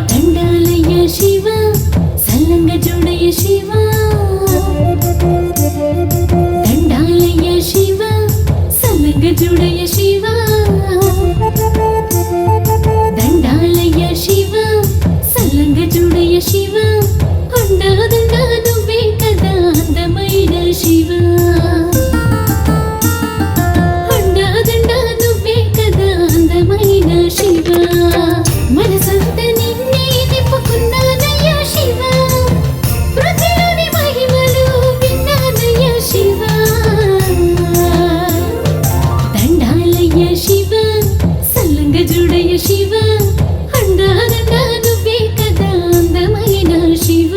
దండాలయ్య శివ సల్లంగ చూడయ్య శివ దండాలయ్య శివ సల్లంగ చూడయ్య శివ దండాలయ్య శివ సల్లంగ చూడయ్య శివ అండాదండా నువ్వే కదా అందమైన శివ అండాదండా నువ్వే కదా అందమైన శివ మనసంత నిన్నే నింపుకున్నానయ్య శివ పృథ్వీలోని మహిమలు విన్నానయ్య శివ దండాలయ్య శివ సల్లంగ చూడయ్య శివ అండాదండా నువ్వే కదా అందమైన శివ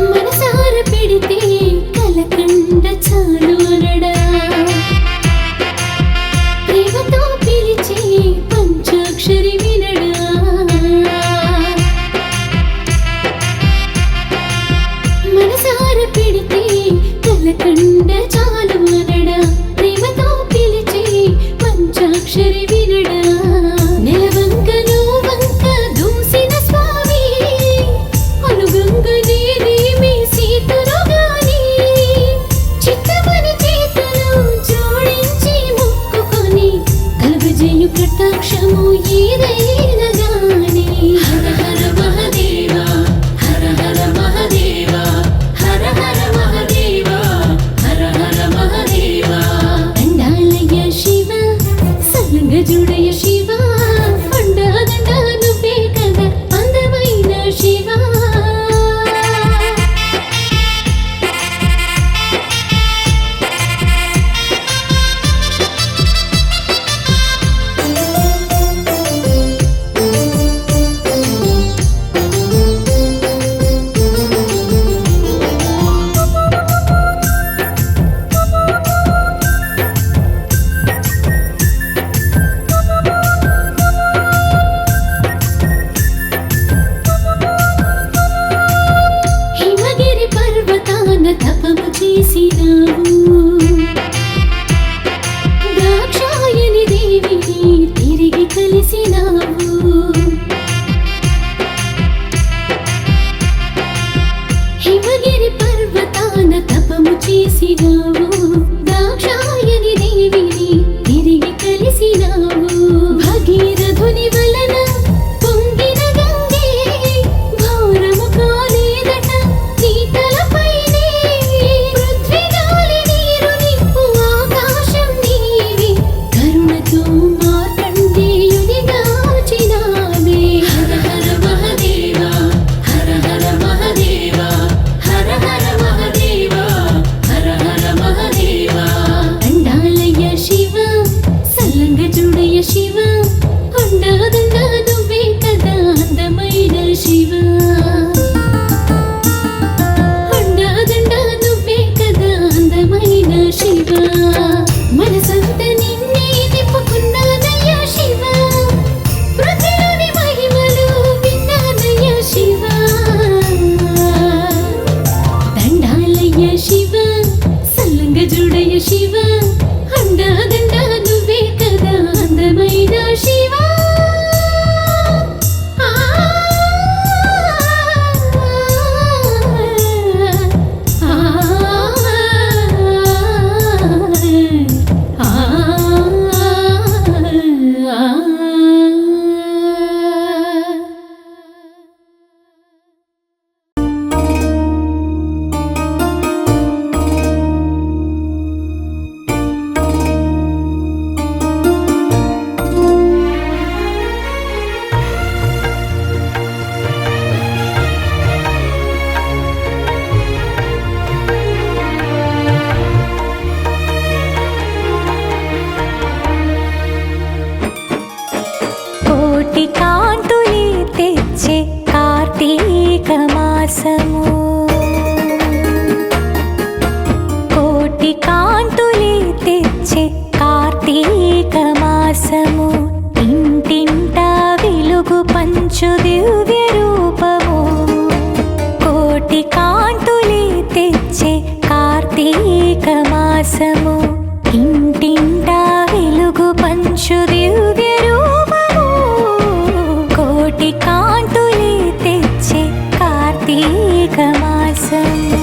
మనసార పెడితే కలకండ చాలు అనడా ప్రేమతో పిలిచే పంచాక్షరి వినడా మనసార పెడితే కలకండ చాలు అనడా ప్రేమతో పిలిచే పంచాక్షరి వినడా నెలవంకలో వంక దూసిన స్వామి అనుగంగ నీరేమి సీతను గాని చిత్తమని చేతులు జోడించి మొక్కుకొని కలుగజేయు కటాక్షము ఏదైనా గాని హర హర మహదేవ హర హర మహదేవ హర హర మహదేవ హర హర మహదేవ దండాలయ్య శివ సల్లంగ చూడయ్య శివ అండాదండా నువ్వే కదా అందమైన శివ మాసము కోటి కాంతులే తెచ్చే కార్తీక మాసము ఇంటింటా వెలుగు పంచు దివ్య రూపము కోటి కాంతులే తెచ్చే కార్తీక మాసము ఇంటింటా వెలుగు పంచు దివ్య రూపము కోటి కాంతులే తెచ్చే కార్తీక మాసము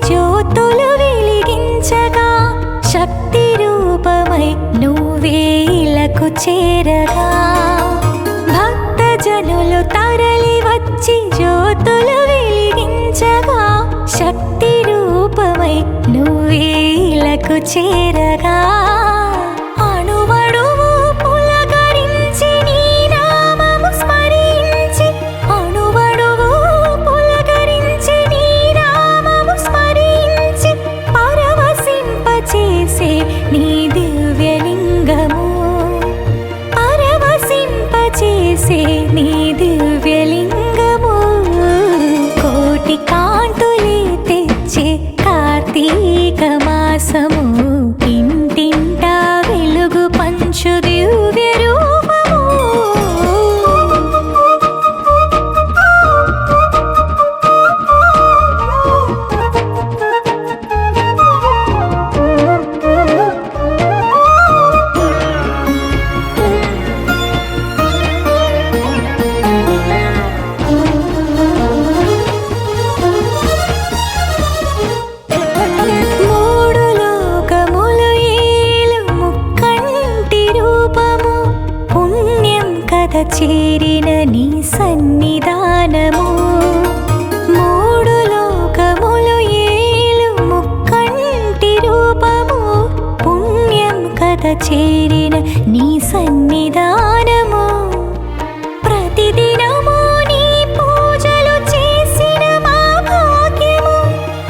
జ్యోతులు వెలిగించగా శక్తి రూపమై నువ్వేలకు చేరగా భక్తజనులు తరలి వచ్చి జ్యోతులు వెలిగించగా శక్తి రూపమై నువ్వేలకు చేరగా నీ దివ్యలింగము పరవశింపచేసే నీ దివ్యలింగము కోటి కాంతులే తెచ్చే కార్తీక మాసము ఇంటింటా వెలుగు పంచు దివ్య రూపము చేరిన నీ సన్నిధానము మూడు లోకములు ఏలు ముక్కంటి రూపము పుణ్యం కథ చేరిన నీ సన్నిధానము ప్రతిదినము నీ పూజలు చేసిన మా భాగ్యము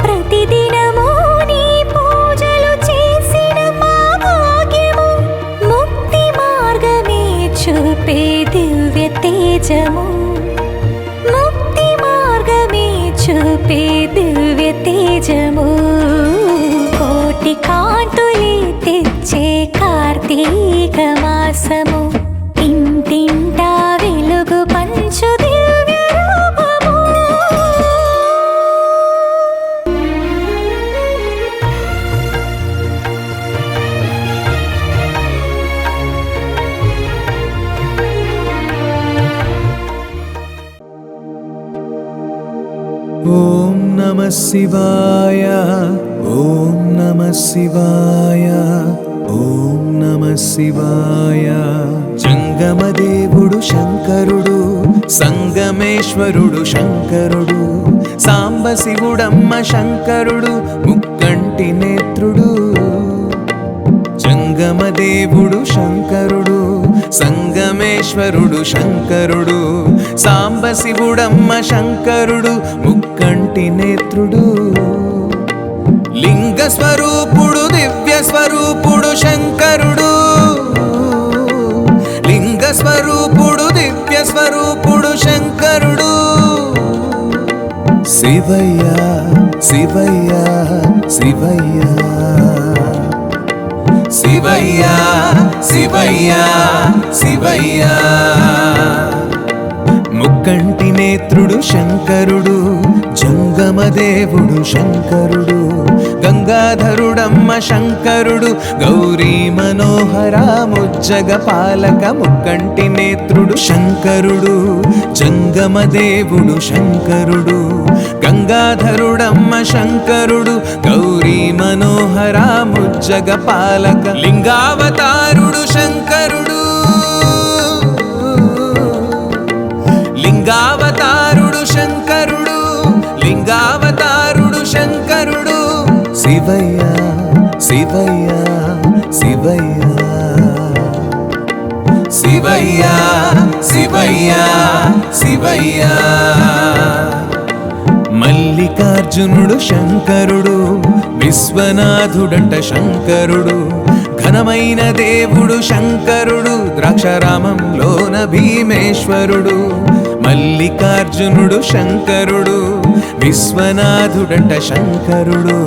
ప్రతిదినము నీ పూజలు చేసిన మా భాగ్యము ముక్తి మార్గమే చూపే దివ్య తేజము ముక్తి మార్గమే చూపే దివ్య తేజము కోటి కాంతులే తెచ్చే కార్తీక మాసము ఇంటింటా వెలుగు పంచు దివ్య రూపము ఓం నమః శివాయ ఓం నమః శివాయ ఓం నమః శివాయ జంగమదేవుడు శంకరుడు సంగమేశ్వరుడు శంకరుడు సాంబశివుడమ్మ శంకరుడు ముక్కంటి నేత్రుడు జంగమదేవుడు శంకరుడు సంగమేశ్వరుడు శంకరుడు సాంబశివుడమ్మ శంకరుడు ముక్కంటి నేత్రుడు లింగ స్వరూపుడు దివ్య స్వరూపుడు శంకరుడు లింగ స్వరూపుడు దివ్య స్వరూపుడు శంకరుడు శివయ్య శివయ్య శివయ్య శివయ్య శివయ్య శివయ్య ముక్కంటి నేత్రుడు శంకరుడు జంగమదేవుడు శంకరుడు గంగాధరుడమ్మ శంకరుడు గౌరీ మనోహర ముజ్జగ పాలక ముక్కంటి నేత్రుడు శంకరుడు జంగమదేవుడు శంకరుడు గంగాధరుడమ్మ శంకరుడు గౌరీ మనోహర ముజ్జగ పాలక లింగావతారుడు శంకరుడు లింగావతారుడు శంకరుడు లింగావతారుడు శంకరుడు శివయ్య శివయ్య శివయ్య శివయ్య శివయ్య. మల్లికార్జునుడు శంకరుడు, విశ్వనాథుడంట శంకరుడు, ఘనమైన దేవుడు శంకరుడు, ద్రాక్షారామంలోన భీమేశ్వరుడు. మల్లికార్జునుడు శంకరుడు, విశ్వనాథుడంట శంకరుడు,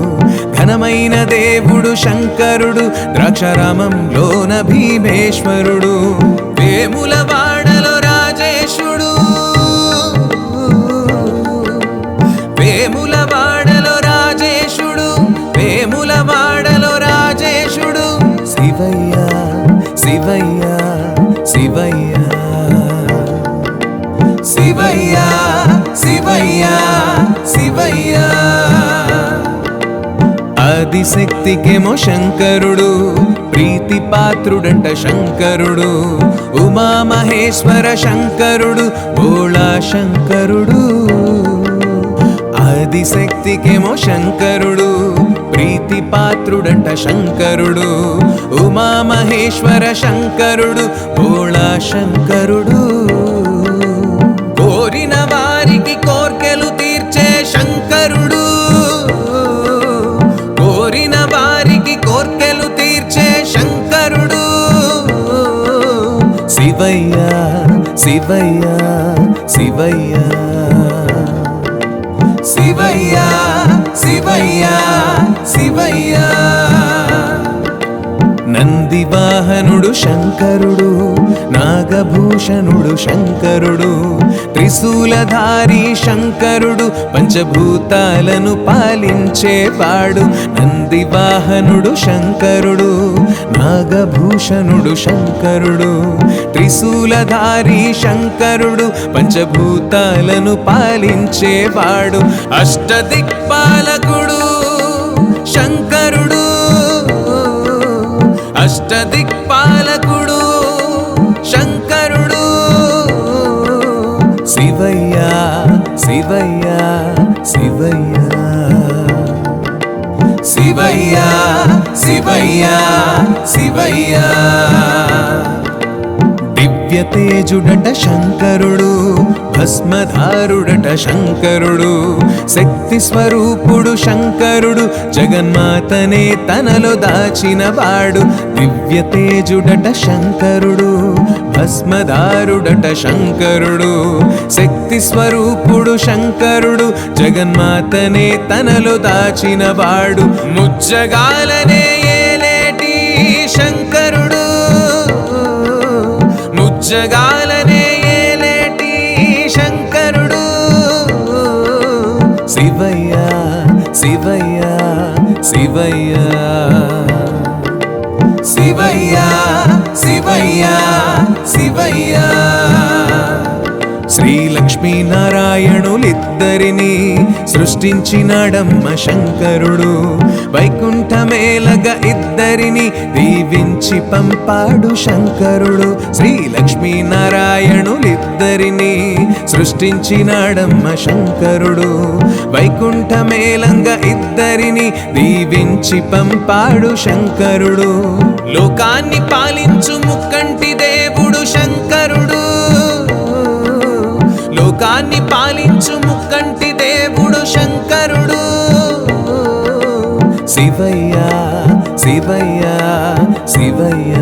ఘనమైన దేవుడు శంకరుడు, ద్రాక్షారామంలోన భీమేశ్వరుడు. వేములవాడలో రాజేశుడు, వేములవాడలో రాజేశుడు, వేములవాడలో రాజేశుడు. శివయ్య శివయ్య శివయ్య శివయ్య శివయ్య శివయ్య. ఆదిశక్తికేమో శంకరుడు, ప్రీతి పాత్రుడంట శంకరుడు, ఉమామహేశ్వర శంకరుడు, భోళా శంకరుడు. ఆదిశక్తికేమో శంకరుడు, ప్రీతి పాత్రుడంట శంకరుడు, ఉమామహేశ్వర శంకరుడు, భోళా శంకరుడు. కోరిన వారికి కోర్కెలు తీర్చే శంకరుడు, కోరిన వారికి కోర్కెలు తీర్చే శంకరుడు. శివయ్య శివయ్య శివయ్య శివయ్య శివయ్య శివయ్య. నందివాహనుడు శంకరుడు, నాగభూషణుడు శంకరుడు, త్రిశూలధారి శంకరుడు, పంచభూతాలను పాలించేవాడు. నందివాహనుడు శంకరుడు, నాగభూషణుడు శంకరుడు, త్రిశూలధారి శంకరుడు, పంచభూతాలను పాలించేవాడు. అష్టదిక్పాలకుడు శంకరుడు, అష్టదిక్పాలకుడు శంకరుడు. శివయ్య శివయ్య శివయ్య శివయ్య శివయ్య శివయ్య. దివ్యతేజుడట శంకరుడు, భస్మధారుడట శంకరుడు, శక్తి స్వరూపుడు శంకరుడు, జగన్మాతనే తనలో దాచినవాడు. దివ్యతేజుడట శంకరుడు, భస్మధారుడట శంకరుడు, శక్తి స్వరూపుడు శంకరుడు, జగన్మాతనే తనలో దాచినవాడు. ముజ్జగాలనే ఏలేటి శంకరుడు, ముజ్జగాలనే ఏలేటి శంకరుడు. శివయ్య శివయ్య శివయ్య శివయ్య శివయ్య శివయ్య. శ్రీ లక్ష్మీనారాయణులిద్దరిని సృష్టించినాడమ్మ శంకరుడు, వైకుంఠమేలగ ఇద్దరిని దీవించి పంపాడు శంకరుడు. శ్రీ లక్ష్మీనారాయణులిద్దరిని సృష్టించినాడమ్మ శంకరుడు, వైకుంఠమేలంగ ఇద్దరిని దీవించి పంపాడు శంకరుడు. లోకాన్ని పాలించు ముక్కంటి దేవుడు శంకరుడు, లోకాన్ని పాలించు ముక్కంటి దేవుడు శంకరుడు. శివయ్య శివయ్య శివయ్య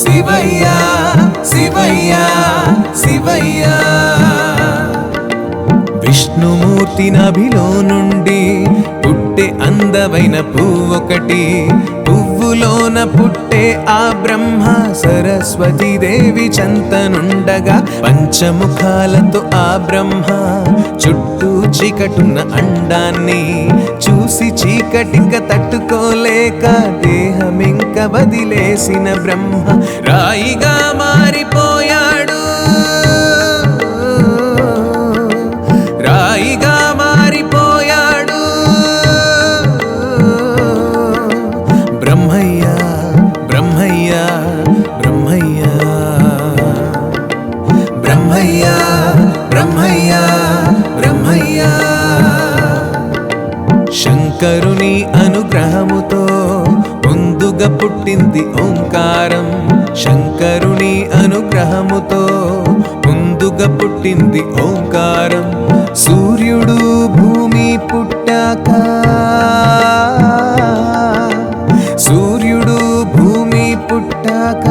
శివయ్య శివయ్య శివయ్య. విష్ణుమూర్తి నభిలో నుండి పుట్టే అందమైన పువ్వొకటి, పువ్వులోన పుట్టే ఆ బ్రహ్మ సరస్వతీదేవి చెంతనుండగా, పంచముఖాలతో ఆ బ్రహ్మ చుట్టూ చీకటున్న అండాన్ని చూసి చీకటింక తట్టుకోలేక దేహమింక వదిలేసిన బ్రహ్మ రాయిగా మారిపోయాడు, రాయిగా మారిపోయాడు. బ్రహ్మయ్య బ్రహ్మయ్య బ్రహ్మయ్య బ్రహ్మయ్య బ్రహ్మయ్య బ్రహ్మయ్య. శంకరుని అనుగ్రహముతో ముందుగా పుట్టింది ఓంకారం, శంకరుని అనుగ్రహముతో ముందుగా పుట్టింది ఓంకారం. సూర్యుడు భూమి పుట్టాక, సూర్యుడు భూమి పుట్టాక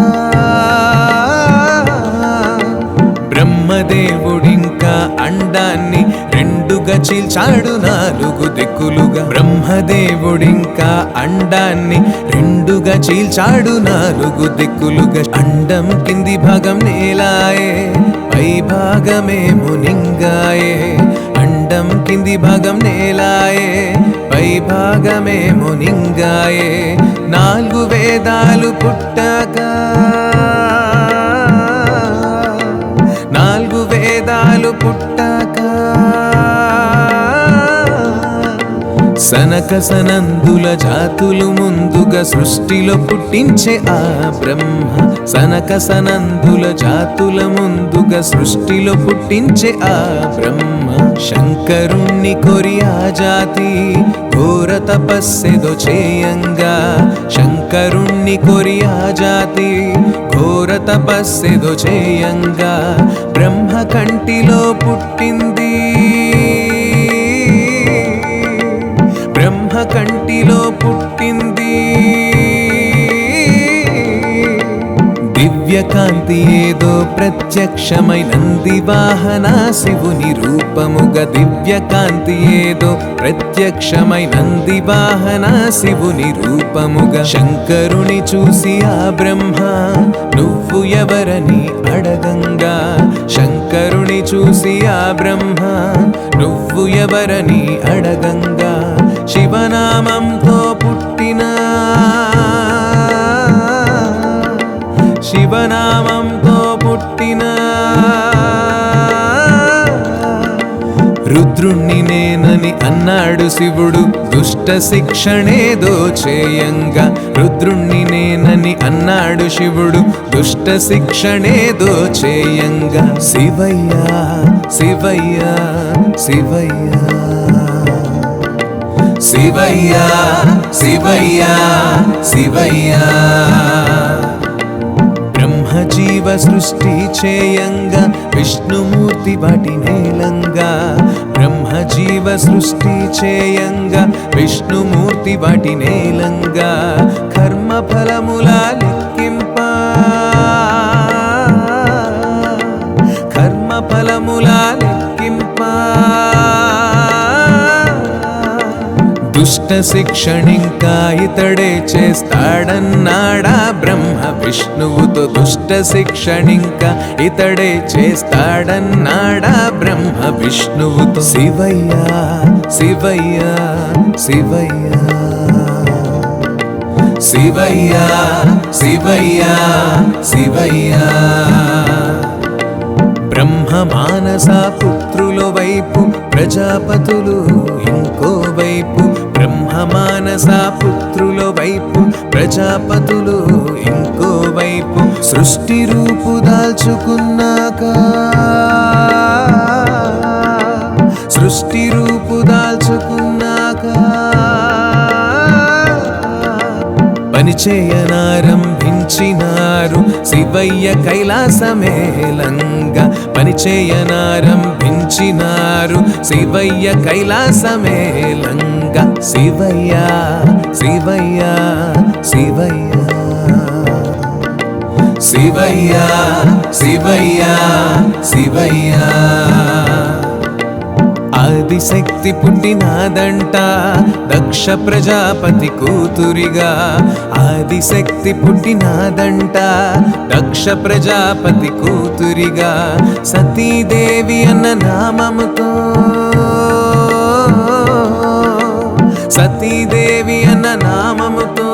బ్రహ్మదేవుడింకా అండాన్ని రెండుగా చీల్చాడు నాలుగు దిక్కులుగా. బ్రహ్మదేవుడింకా అండాన్ని రెండుగా చీల్చాడు నాలుగు దిక్కులుగా. అండం కింది భాగం నేలాయే, పై భాగమేమో నింగాయే. అండం కింది భాగం నేలాయే, పై భాగమేమో నింగాయే. నాలుగు వేదాలు పుట్టాక, నాలుగు వేదాలు పుట్టాక సనక సనందుల జాతులు ముందుగా సృష్టిలో పుట్టించే ఆ బ్రహ్మ. సనక సనందుల జాతుల ముందుగా సృష్టిలో పుట్టించే ఆ బ్రహ్మ. శంకరుణ్ణి కొరి ఆ జాతి ఘోర తపస్సెదో చేయంగా. శంకరుణ్ణి కొరి ఆ జాతి ఘోర తపస్సెదో చేయంగా బ్రహ్మ కంటిలో పుట్టింది, బ్రహ్మ కంటిలో పుట్టింది. దివ్యకాంతి ఏదో ప్రత్యక్షమై నంది వాహన శివుని రూపముగా. దివ్యకాంతి ఏదో ప్రత్యక్షమై నంది వాహన శివుని రూపముగా. శంకరుని చూసి ఆ బ్రహ్మ నువ్వు ఎవరని అడగంగా. శంకరుని చూసి ఆ బ్రహ్మ నువ్వు ఎవరని అడగంగా. శివనామంతో పుట్టిన, శివనామంతో పుట్టిన రుద్రుణ్ణి నేనని అన్నాడు శివుడు దుష్ట శిక్షణేదో చేయంగా. రుద్రుణ్ణి నేనని అన్నాడు శివుడు దుష్ట శిక్షణేదో చేయంగా. శివయ్యా శివయ్యా శివయ్యా శివయ్యా శివయ్యా శివయ్యా. బ్రహ్మజీవ సృష్టి చేయంగా విష్ణుమూర్తి వాటి నేలంగా. బ్రహ్మజీవ సృష్టి చేయంగా విష్ణుమూర్తి వాటి నేలంగా. కర్మ ఫలముల లెక్కింప, కర్మ ఫలముల లెక్కింప దుష్ట శిక్షణింకా ఇతడే చేస్తాడన్నాడా బ్రహ్మ విష్ణువుతో. దుష్ట శిక్షణింకా ఇతడే చేస్తాడన్నాడా బ్రహ్మ విష్ణువుతో. శివయ్యా శివయ్యా శివయ్యా శివయ్యా శివయ్యా శివయ్యా. బ్రహ్మ మానస పుత్రుల వైపు ప్రజాపతులు ఇంకో వైపు. బ్రహ్మ మానస పుత్రుల వైపు ప్రజాపతులు ఇంకో వైపు. సృష్టి రూపు దాల్చుకున్నాక, సృష్టి రూపు దాల్చుకున్నాక పనిచేయనారంభించినారు శివయ్య కైలాసమేలంగా. పనిచేయనారంభించినారు శివయ్య కైలాసమేలంగా. శివయ్యా శివయ్యా శివయ్యా శివయ్యా శివయ్యా శివయ్యా. ఆదిశక్తి పుట్టినాదంట దక్ష ప్రజాపతి కూతురిగా. ఆదిశక్తి పుట్టినాదంట దక్ష ప్రజాపతి కూతురిగా. సతీదేవి అన్న నామముతో, సతీదేవి అన్న నామముతో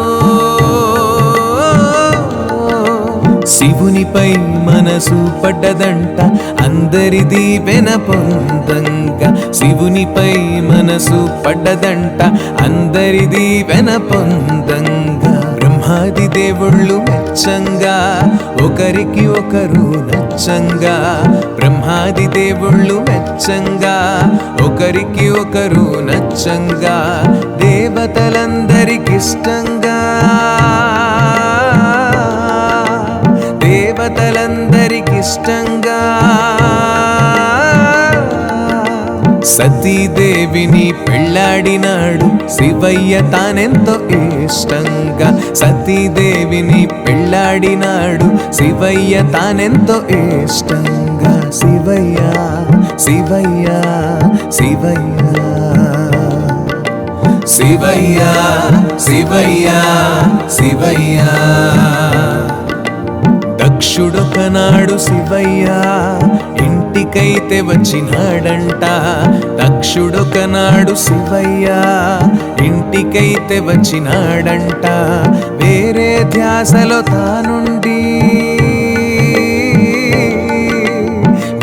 శివునిపై మనసు పడ్డదంట అందరిది వెన పొందంగా. శివునిపై మనసు పడ్డదంట అందరిది వెన పొందంగా. బ్రహ్మాది దేవుళ్ళు మెచ్చంగా ఒకరికి ఒకరు నచ్చంగా. బ్రహ్మాది దేవుళ్ళు మెచ్చంగా ఒకరికి ఒకరు నచ్చంగా. దేవతలందరికిష్టంగా, దేవతలందరికిష్టంగా సతీదేవిని పెళ్ళాడినాడు శివయ్య తానెంతో ఇష్టంగా సతీదేవిని పెళ్ళాడినాడు శివయ్య తానెంతో ఇష్టంగా శివయ్య శివయ్య శివయ్య శివయ్య శివయ్య శివయ్య దక్షుడొకనాడు శివయ్య ఇంటికైతే వచ్చినాడంట దక్షుడొకనాడు శివయ్య ఇంటికైతే వచ్చినాడంట వేరే ధ్యాసలో తానుండి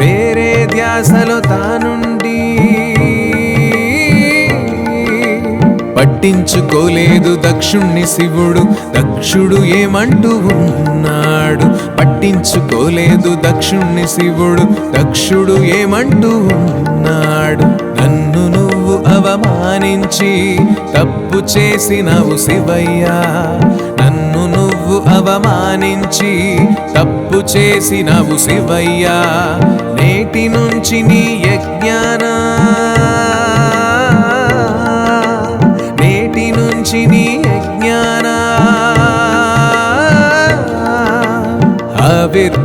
వేరే ధ్యాసలో తానుండి పట్టించుకోలేదు దక్షుణ్ణి శివుడు దక్షుడు ఏమంటూ ఉన్నాడు పట్టించుకోలేదు దక్షుణ్ణి శివుడు దక్షుడు ఏమంటూ ఉన్నాడు నన్ను నువ్వు అవమానించి తప్పు చేసినవు శివయ్య నన్ను నువ్వు అవమానించి తప్పు చేసినవు శివయ్య నేటి నుంచి నీ యజ్ఞానా నీ యజ్ఞానా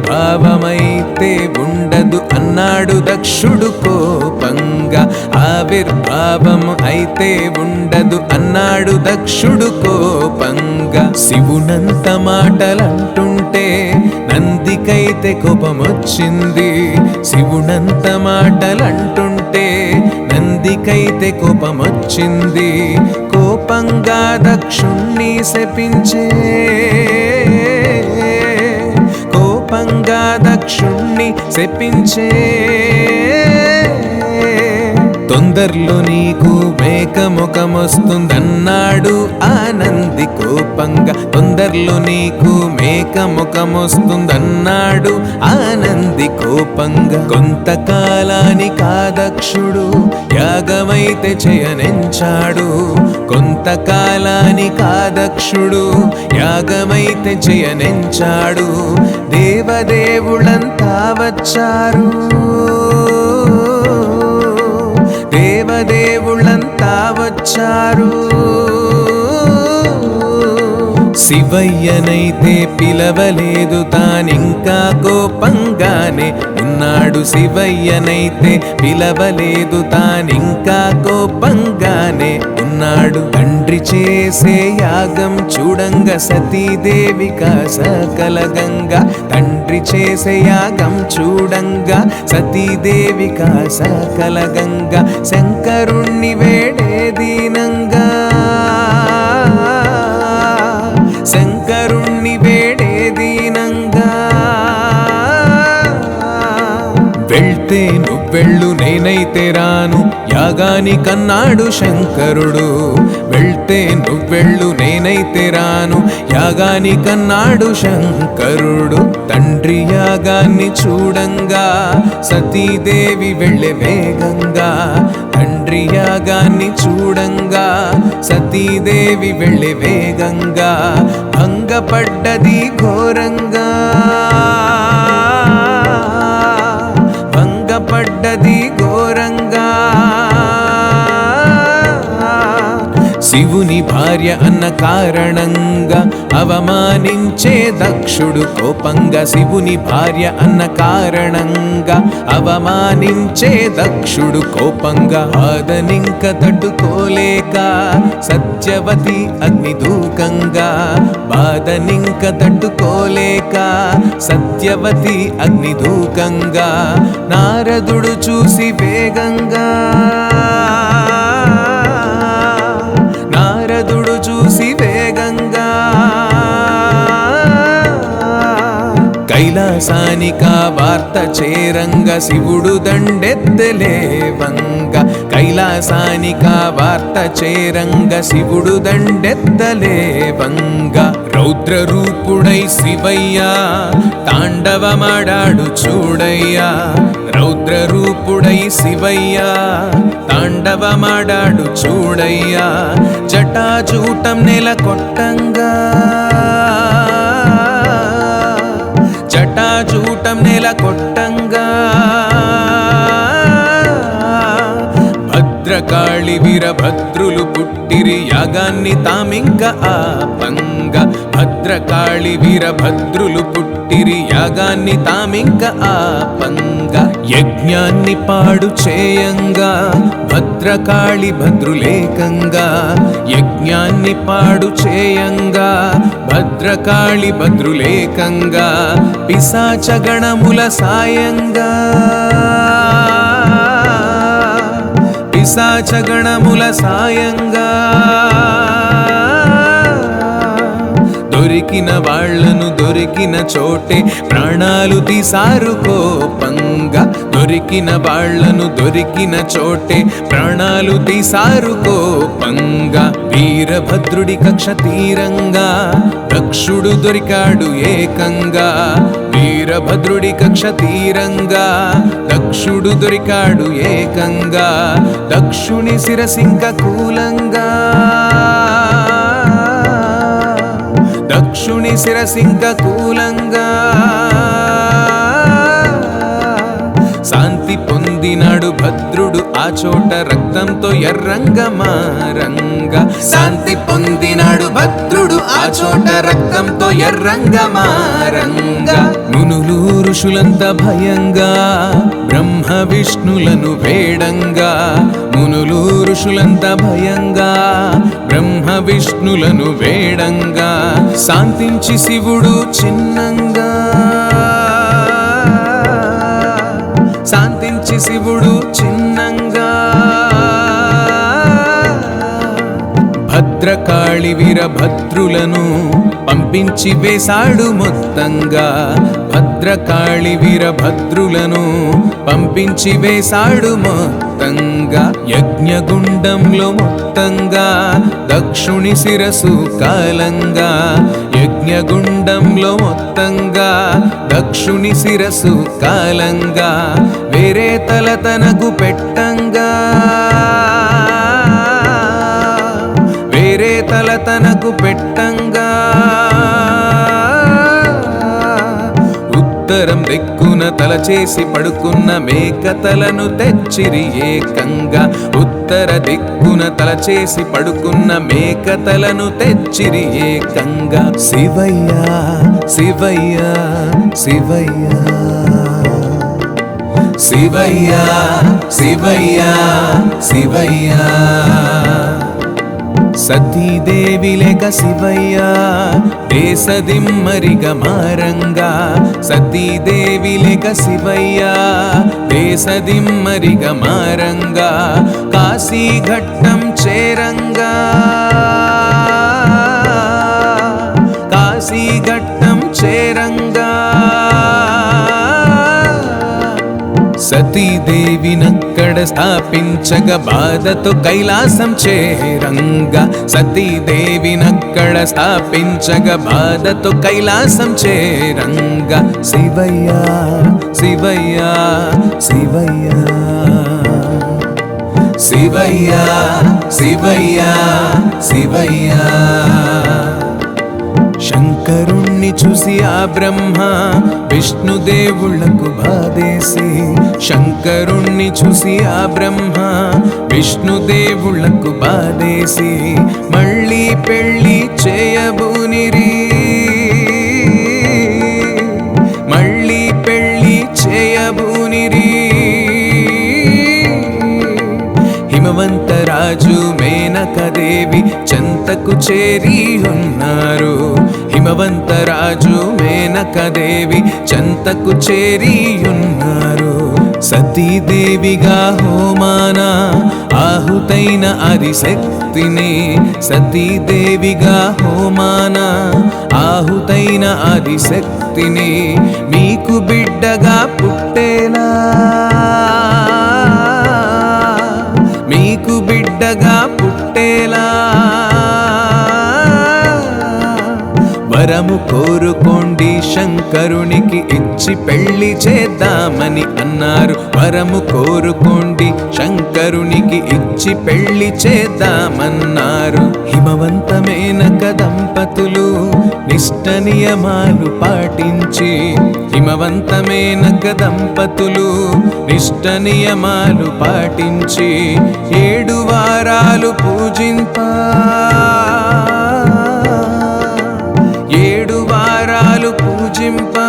ఆవిర్భావమైతే ఉండదు అన్నాడు దక్షుడు కోపంగా ఆవిర్భావం అయితే ఉండదు అన్నాడు దక్షుడు కోపంగా శివునంత మాటలంటుంటే నందికైతే కోపమొచ్చింది శివునంత మాటలంటుంటే నందికైతే కోపమొచ్చింది కోపంగా దక్షుణ్ణి శపించే కోపంగా దక్షుణ్ణి శపించే తొందరలో నీకు మేకముఖమొస్తుందన్నాడు ఆనంది కోపంగా తొందరలో నీకు మేకముఖమొస్తుందన్నాడు ఆనంది కోపంగా కొంతకాలానికి ఆ దక్షుడు యాగమైతే చేయనించాడు కొంతకాలానికి ఆ దక్షుడు యాగమైతే చేయనించాడు దేవదేవులంతా వచ్చారు దేవదేవులంతా వచ్చారు శివయ్యనైతే పిలవలేదు తానింకా కోపంగానే ఉన్నాడు శివయ్యనైతే పిలవలేదు తానింకా కోపంగానే ఉన్నాడు తండ్రి చేసే యాగం చూడంగా సతీదేవిక సకలగంగా తండ్రి చేసే యాగం చూడంగా సతీదేవిక సకలగంగా శంకరుణ్ణి వేడే దీనంగా శంకరుణ్ణి వేడే దీనంగా వెళ్తే నువ్వెళ్ళు నేనైతే రాను యాగానికన్నాడు శంకరుడు వెళ్తే నువ్వెళ్ళు నేనైతే రాను యాగానికన్నాడు శంకరుడు తండ్రి యాగాన్ని చూడంగా సతీదేవి వెళ్ళే వేగంగా తండ్రి యాగాన్ని చూడంగా సతీదేవి వెళ్ళే వేగంగా భంగపడ్డది ఘోరంగా భంగపడ్డది ఘోరంగా శివుని భార్య అన్న కారణంగా అవమానించే దక్షుడు కోపంగా శివుని భార్య అన్న కారణంగా అవమానించే దక్షుడు కోపంగా బాధనింక తట్టుకోలేక సత్యవతి అగ్నిదూకంగా బాధనింక తట్టుకోలేక సత్యవతి అగ్నిదూకంగా నారదుడు చూసి వేగంగా నారదుడు చూసి వేగంగా కైలాసానికా వార్త చేరంగా శివుడు దండెత్తలేవంగా కైలాసానికా వార్త చేరంగా శివుడు దండెత్తలేవంగా రౌద్ర రూపుడై శివయ్య తాండవమాడాడు చూడయ్యా రౌద్ర రూపుడై శివయ్య తాండవమాడాడు చూడయ్యా జటాజూటం నెల కొట్టంగా జటాజూటం నెల కొట్టంగా భద్రకాళి వీరభద్రులు పుట్టిరి యాగాన్ని తామింక ఆపంగా భద్రకాళి వీరభద్రులు పుట్టిరి యాగాన్ని తామింక ఆపంగా యజ్ఞాన్ని పాడు చేయంగా భద్రకాళి భద్రులేకంగా యజ్ఞాన్ని పాడు చేయంగా భద్రకాళి భద్రులేకంగా పిశాచగణముల సాయంగా పిశాచగణముల సాయంగా దొరికిన వాళ్లను దొరికిన చోటే ప్రాణాలు తీసారు కోపంగా దొరికిన వాళ్లను దొరికిన చోటే ప్రాణాలు తీసారు కోపంగా వీరభద్రుడి కక్ష తీరంగా దక్షుడు దొరికాడు ఏకంగా వీరభద్రుడి కక్ష తీరంగా దక్షుడు దొరికాడు ఏకంగా దక్షుని శిరసింక కూలంగా దక్షుని శిరసింక కూలంగా శాంతి పొందినాడు భద్రుడు ఆ చోట రక్తంతో ఎర్రంగా మారంగా శాంతి పొందినాడు భద్రుడు ఆ చోట రక్తంతో ఎర్రంగా మారంగా మునులు ఋషులంతా భయంగా బ్రహ్మ విష్ణులను వేడంగా మునులు ఋషులంతా భయంగా బ్రహ్మ విష్ణులను వేడంగా శాంతించి శివుడు చిన్నంగా శాంతించి శివుడు చిన్నంగా భద్రకాళి వీరభద్రులను పంపించి వేశాడు మొత్తంగా భద్రకాళి వీరభద్రులను పంపించి వేశాడు మొత్తంగా యజ్ఞగుండంలో మొత్తంగా దక్షుని శిరసు కాలంగా యజ్ఞగుండంలో మొత్తంగా దక్షుని శిరసు కాలంగా వేరే తల తనకు పెట్టంగా వేరే తల తనకు పెట్టంగా ఉత్తరం దిక్కున తల చేసి పడుకున్న మేక తలను తెచ్చిరి ఏకంగా ఉత్తర దిక్కున తల చేసి పడుకున్న మేక తలను తెచ్చిరి ఏకంగా శివయ్య శివయ్య శివయ్య శివయ్య శివయ్య శివయ్య సతీదేవి లేక శివయ్య దేశదిమ్మరిగా మారంగా సతీదేవి లేక శివయ్య దేశదిమ్మరిగా మారంగా కాశీ ఘట్టం చేరంగా కాశీ ఘట్టం చేరంగా సతీదేవినక్కడ స్థాపించగా బాధతో కైలాసం చేరంగా సతీదేవినక్కడ స్థాపించగా బాధతో కైలాసం చేరంగా శివయ్య శివయ్య శివయ్య శివయ్య శివయ్య శివయ్య శంకరుణ్ణి చూసి ఆ బ్రహ్మ విష్ణుదేవుళ్లకు బాధేసి శంకరుణ్ణి చూసి ఆ బ్రహ్మ విష్ణుదేవుళ్లకు బాధేసి మళ్ళీ పెళ్లి చేయబూనిరి మళ్ళీ పెళ్లి చేయబూనిరి హిమవంతరాజు మేనకదేవి చెంతకు చేరి ఉన్నారు హిమవంతరాజు మేనకదేవి చెంతకు చేరి ఉన్నారు సతీదేవిగా హోమాన ఆహుతైన ఆదిశక్తిని సతీదేవిగా హోమాన ఆహుతైన ఆదిశక్తిని మీకు బిడ్డగా పుట్టేలా మీకు బిడ్డగా పుట్టేలా వరము కోరుకోండి శంకరునికి ఇచ్చి పెళ్లి చేద్దామని అన్నారు. వరము కోరుకోండి శంకరునికి ఇచ్చి పెళ్లి చేద్దామన్నారు. హిమవంతమేనక దంపతులు నిష్ట నియమాలు పాటించి, హిమవంతమేనక దంపతులు నిష్ట నియమాలు పాటించి 7 వారాలు పూజింపా, 7 వారాలు పూజింపా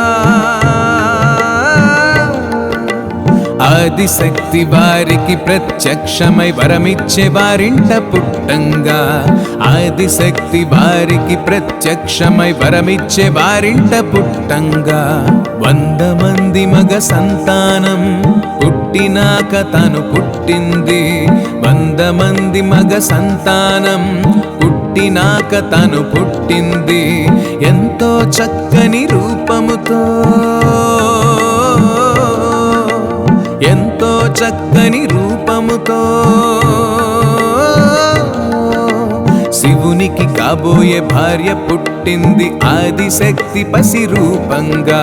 ఆదిశక్తి వారికి ప్రత్యక్షమై వరమిచ్చే వారింట పుట్టంగా, ఆదిశక్తి వారికి ప్రత్యక్షమై వరమిచ్చే వారింట పుట్టంగా 100 మంది మగ సంతానం పుట్టినాక తను పుట్టింది. 100 మంది మగ సంతానం పుట్టినాక తను పుట్టింది. ఎంతో చక్కని రూపముతో, ఎంతో చక్కని రూపముతో శివునికి కాబోయే భార్య పుట్టింది. ఆదిశక్తి పసి రూపంగా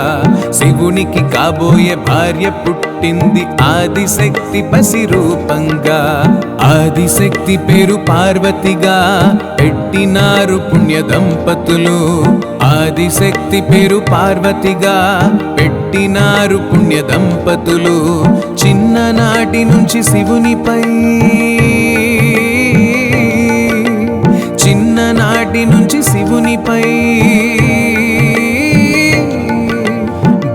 శివునికి కాబోయే భార్య పుట్టింది. ఆదిశక్తి పసి రూపంగా ఆదిశక్తి పేరు పార్వతిగా పెట్టినారు పుణ్య దంపతులు. ఆదిశక్తి పేరు పార్వతిగా పెట్టినారు పుణ్య దంపతులు. చిన్ననాటి నుంచి శివునిపై, చిన్ననాటి నుంచి శివునిపై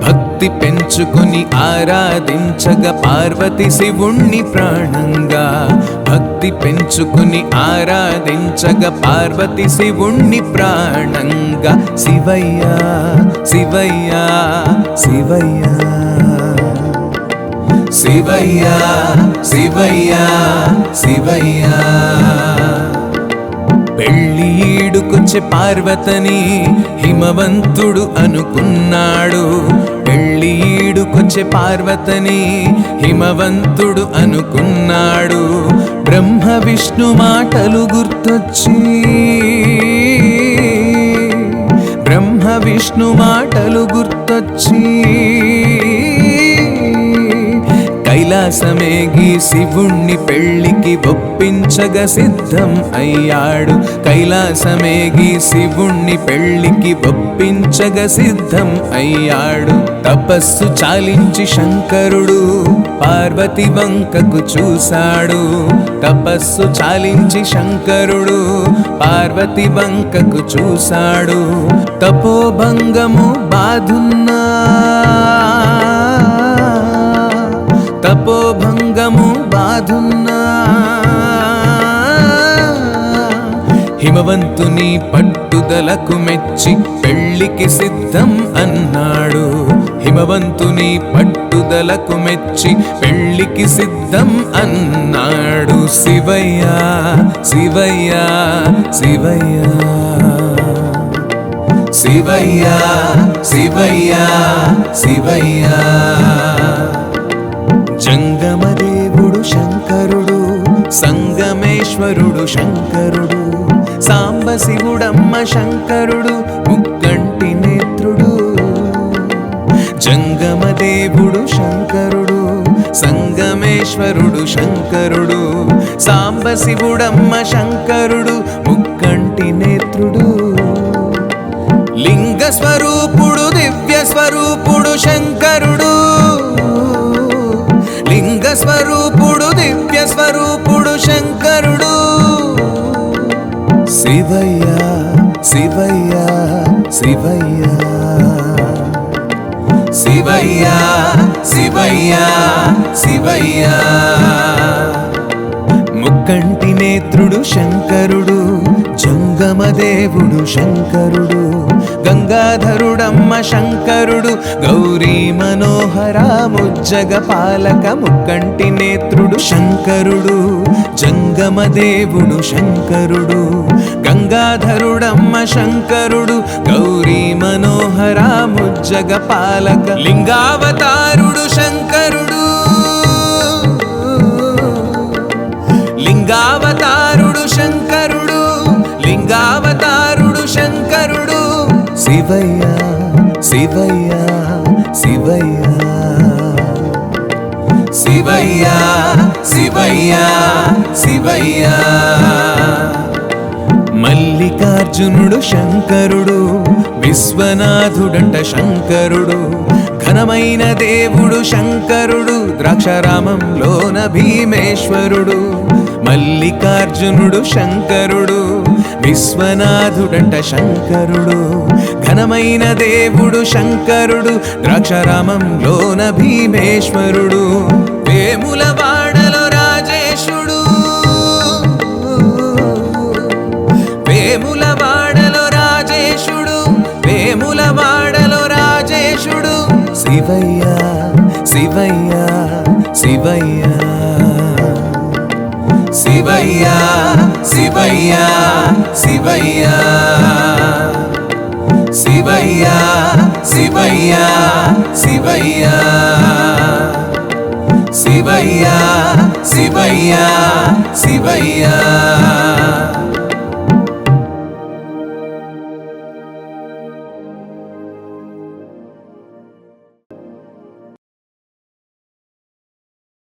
భక్తి పెంచుకొని ఆరాధించగా పార్వతి శివుణ్ణి ప్రాణంగా, భక్తి పెంచుకొని ఆరాధించగా పార్వతి శివుణ్ణి ప్రాణంగా. శివయ్య శివయ్య శివయ్య శివయ్య శివయ్య శివయ్య పెళ్ళి ఈడుకొచ్చే పార్వతని హిమవంతుడు అనుకున్నాడు. పెళ్ళి ఈడుకొచ్చే పార్వతని హిమవంతుడు అనుకున్నాడు. బ్రహ్మ విష్ణు మాటలు గుర్తొచ్చి, బ్రహ్మ విష్ణు మాటలు గుర్తొచ్చి కైలాసమేగి శివుణ్ణి పెళ్లికి ఒప్పించగా సిద్ధం అయ్యాడు. కైలాసమేగి శివుణ్ణి పెళ్లికి ఒప్పించగా సిద్ధం అయ్యాడు. తపస్సు చాలించి శంకరుడు పార్వతి వంకకు చూశాడు. తపస్సు చాలించి శంకరుడు పార్వతి వంకకు చూశాడు. తపోభంగము బాధున్నా, తపోభంగము బాధున్నా హిమవంతుని పట్టుదలకు మెచ్చి పెళ్లికి సిద్ధం అన్నాడు. హిమవంతుని పట్టుదలకు మెచ్చి పెళ్లికి సిద్ధం అన్నాడు. శివయ్య శివయ్య శివయ్య శివయ్య శివయ్య శివయ్య జంగమదేవుడు శంకరుడు, సంగమేశ్వరుడు శంకరుడు, సాంబశివుడమ్మ శంకరుడు, ముక్కంటి నేత్రుడు. జంగమదేవుడు శంకరుడు, సంగమేశ్వరుడు శంకరుడు, సాంబశివుడమ్మ శంకరుడు, ముక్కంటి నేత్రుడు. లింగ స్వరూపుడు దివ్య స్వరూపుడు శంకరుడు, లింగ స్వరూపుడు దివ్య స్వరూపుడు శంకరుడు. శివయ్య శివయ్య శివయ్య శివయ్య శివయ్య శివయ్య ముక్కంటి నేత్రుడు శంకరుడు, జంగమదేవుడు శంకరుడు, గంగాధరుడమ్మ శంకరుడు, గౌరీ మనోహర ముజ్జగ పాలక ముక్కంటి నేత్రుడు శంకరుడు, జంగమదేవుడు శంకరుడు, గంగాధరుడమ్మ శంకరుడు, గౌరీ మనోహర ముజ్జగ పాలక లింగావతారుడు శంకరుడు, లింగావతారుడు శంకరుడు, లింగావతారుడు శంకరుడు. శివయ్య శివయ్య శివయ్య శివయ్య శివయ్య శివయ్య మల్లికార్జునుడు శంకరుడు విశ్వనాథుడంట శంకరుడు ఘనమైన దేవుడు శంకరుడు ద్రాక్షారామంలోన భీమేశ్వరుడు మల్లికార్జునుడు శంకరుడు విశ్వనాథుడంట శంకరుడు ఘనమైన దేవుడు శంకరుడు ద్రాక్షారామంలోన భీమేశ్వరుడు వేములవాడలో రాజేశుడు వేములవాడలో రాజేశుడు వేములవాడలో రాజేశుడు శివయ్య శివయ్య శివయ్య శివయ్య శివయ్య శివయ్య శివయ్య శివయ్య శివయ్య శివయ్య శివయ్య శివయ్య